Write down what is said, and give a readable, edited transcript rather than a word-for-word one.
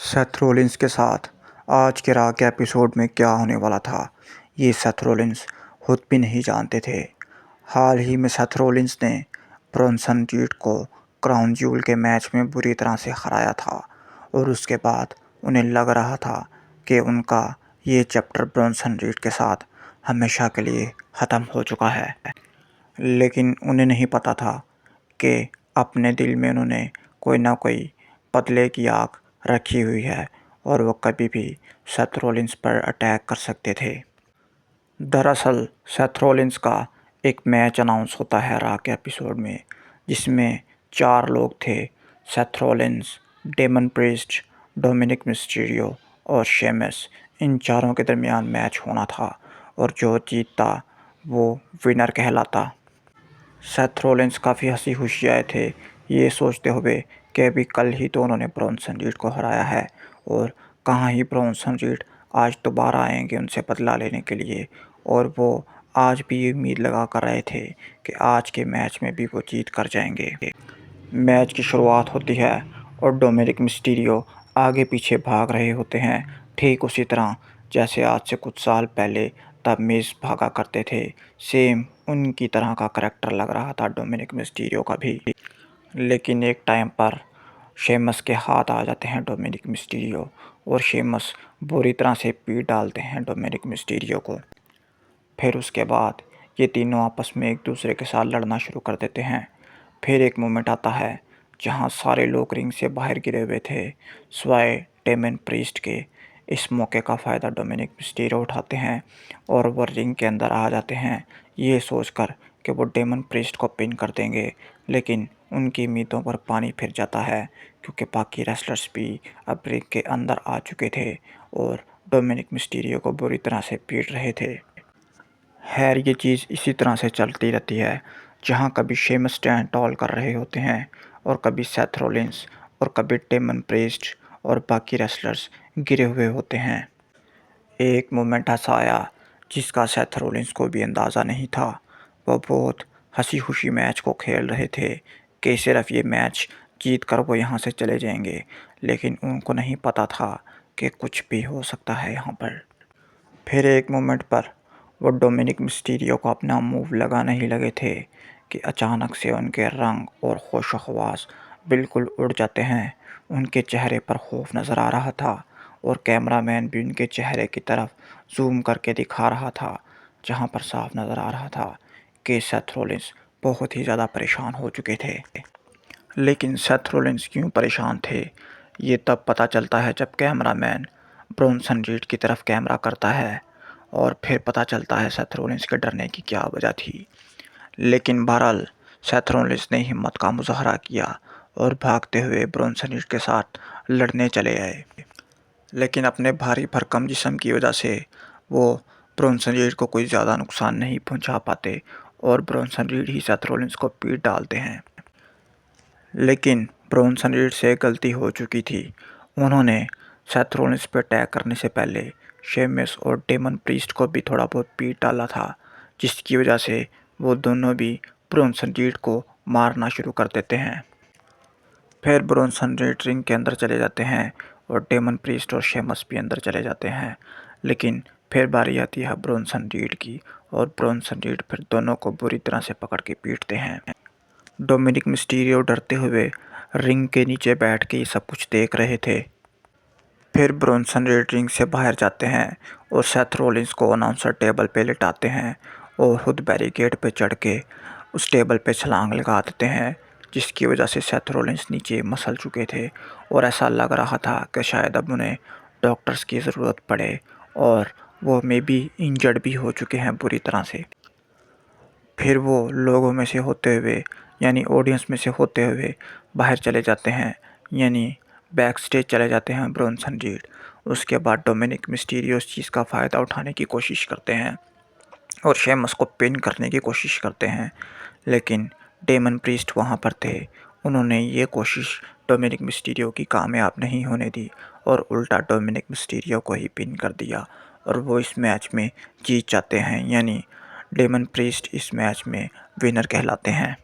Seth Rollins के साथ आज के रॉ के एपिसोड में क्या होने वाला था, ये सेथ रॉलिंस खुद भी नहीं जानते थे। हाल ही में सेथ रॉलिंस ने ब्रॉन्सन रीड को क्राउन ज्यूल के मैच में बुरी तरह से हराया था और उसके बाद उन्हें लग रहा था कि उनका ये चैप्टर ब्रॉन्सन रीड के साथ हमेशा के लिए ख़त्म हो चुका है। लेकिन उन्हें नहीं पता था कि अपने दिल में उन्होंने कोई ना कोई बदले की आग रखी हुई है और वो कभी भी सेथ रॉलिंस पर अटैक कर सकते थे। दरअसल सेथ रॉलिंस का एक मैच अनाउंस होता है रॉ के एपिसोड में, जिसमें 4 लोग थे। Seth Rollins, Damian Priest, Dominik Mysterio और शेमस। इन चारों के दरमियान मैच होना था और जो जीतता वो विनर कहलाता। सेथ रॉलिंस काफ़ी हंसी खुशी आए थे ये सोचते हुए कि अभी कल ही तो उन्होंने ब्रॉन्सन रीड को हराया है और कहाँ ही ब्रॉन्सन रीड आज दोबारा आएंगे उनसे बदला लेने के लिए। और वो आज भी ये उम्मीद लगा कर रहे थे कि आज के मैच में भी वो जीत कर जाएंगे। मैच की शुरुआत होती है और डोमिनिक मिस्टीरियो आगे पीछे भाग रहे होते हैं, ठीक उसी तरह जैसे आज से कुछ साल पहले तब मिज़ भागा करते थे। सेम उनकी तरह का करैक्टर लग रहा था डोमिनिक मिस्टीरियो का भी। लेकिन एक टाइम पर शेमस के हाथ आ जाते हैं डोमिनिक मिस्टीरियो और शेमस बुरी तरह से पीट डालते हैं डोमिनिक मिस्टीरियो को। फिर उसके बाद ये तीनों आपस में एक दूसरे के साथ लड़ना शुरू कर देते हैं। फिर एक मोमेंट आता है जहाँ सारे लोग रिंग से बाहर गिरे हुए थे स्वाय डेमन प्रीस्ट के। इस मौके का फ़ायदा डोमिनिक मिस्टीरियो उठाते हैं और वो रिंग के अंदर आ जाते हैं ये सोचकर कि वो डेमन प्रीस्ट को पिन कर देंगे। लेकिन उनकी उम्मीदों पर पानी फिर जाता है क्योंकि बाकी रेसलर्स भी अब रिंग के अंदर आ चुके थे और डोमिनिक मिस्टीरियो को बुरी तरह से पीट रहे थे। खैर ये चीज़ इसी तरह से चलती रहती है जहाँ कभी शेमस स्टैंड टॉल कर रहे होते हैं और कभी सेथ रॉलिंस और कभी डेमन प्रीस्ट और बाकी रेसलर्स गिरे हुए होते हैं। एक मोमेंट ऐसा आया जिसका सेथ रॉलिंस को भी अंदाज़ा नहीं था। वो बहुत हंसी खुशी मैच को खेल रहे थे कि सिर्फ ये मैच जीत कर वो यहाँ से चले जाएंगे, लेकिन उनको नहीं पता था कि कुछ भी हो सकता है यहाँ पर। फिर एक मोमेंट पर वो डोमिनिक मिस्टीरियो को अपना मूव लगाने ही लगे थे कि अचानक से उनके रंग और होशो-हवास बिल्कुल उड़ जाते हैं। उनके चेहरे पर खौफ नज़र आ रहा था और कैमरामैन भी उनके चेहरे की तरफ जूम करके दिखा रहा था, जहाँ पर साफ नज़र आ रहा था कि सेथ रॉलिंस बहुत ही ज़्यादा परेशान हो चुके थे। लेकिन सेथ रॉलिंस क्यों परेशान थे ये तब पता चलता है जब कैमरामैन ब्रॉन्सन रीड की तरफ कैमरा करता है और फिर पता चलता है सेथ रॉलिंस के डरने की क्या वजह थी। लेकिन बहरहाल सेथ रॉलिंस ने हिम्मत का मुजाहरा किया और भागते हुए ब्रॉन्सन रीड के साथ लड़ने चले आए। लेकिन अपने भारी भरकम जिस्म की वजह से वो ब्रॉन्सन रीड को कोई ज़्यादा नुकसान नहीं पहुंचा पाते और ब्रॉन्सन रीड ही सेथ रॉलिंस को पीट डालते हैं। लेकिन ब्रॉन्सन रीड से गलती हो चुकी थी। उन्होंने सेथ रॉलिंस पर अटैक करने से पहले शेमस और डेमन प्रीस्ट को भी थोड़ा बहुत पीट डाला था, जिसकी वजह से वो दोनों भी ब्रॉन्सन रीड को मारना शुरू कर देते हैं। फिर ब्रॉन्सन रीड रिंग के अंदर चले जाते हैं और डेमन प्रीस्ट और शेमस भी अंदर चले जाते हैं। लेकिन फिर बारी आती है ब्रॉन्सन रीड की और ब्रॉन्सन रीड फिर दोनों को बुरी तरह से पकड़ के पीटते हैं। डोमिनिक मिस्टीरियो डरते हुए रिंग के नीचे बैठ के ये सब कुछ देख रहे थे। फिर ब्रॉन्सन रीड रिंग से बाहर जाते हैं और सेथ रॉलिंस को अनाउंसर टेबल पे लिटाते हैं और खुद बैरिकेड पे चढ़ के उस टेबल पे छलांग लगा देते हैं, जिसकी वजह से सेथ रॉलिंस नीचे मसल चुके थे और ऐसा लग रहा था कि शायद अब उन्हें डॉक्टर्स की ज़रूरत पड़े और वो मे बी इंजर्ड भी हो चुके हैं बुरी तरह से। फिर वो लोगों में से होते हुए यानी ऑडियंस में से होते हुए बाहर चले जाते हैं, यानी बैक स्टेज चले जाते हैं ब्रॉन्सन रीड। उसके बाद डोमिनिक मिस्टीरियो इस चीज़ का फ़ायदा उठाने की कोशिश करते हैं और शेमस को पिन करने की कोशिश करते हैं। लेकिन डेमन प्रीस्ट वहाँ पर थे। उन्होंने ये कोशिश डोमिनिक मिस्टीरियो की कामयाब नहीं होने दी और उल्टा डोमिनिक मिस्टीरियो को ही पिन कर दिया और वो इस मैच में जीत जाते हैं, यानी डेमन प्रीस्ट इस मैच में विनर कहलाते हैं।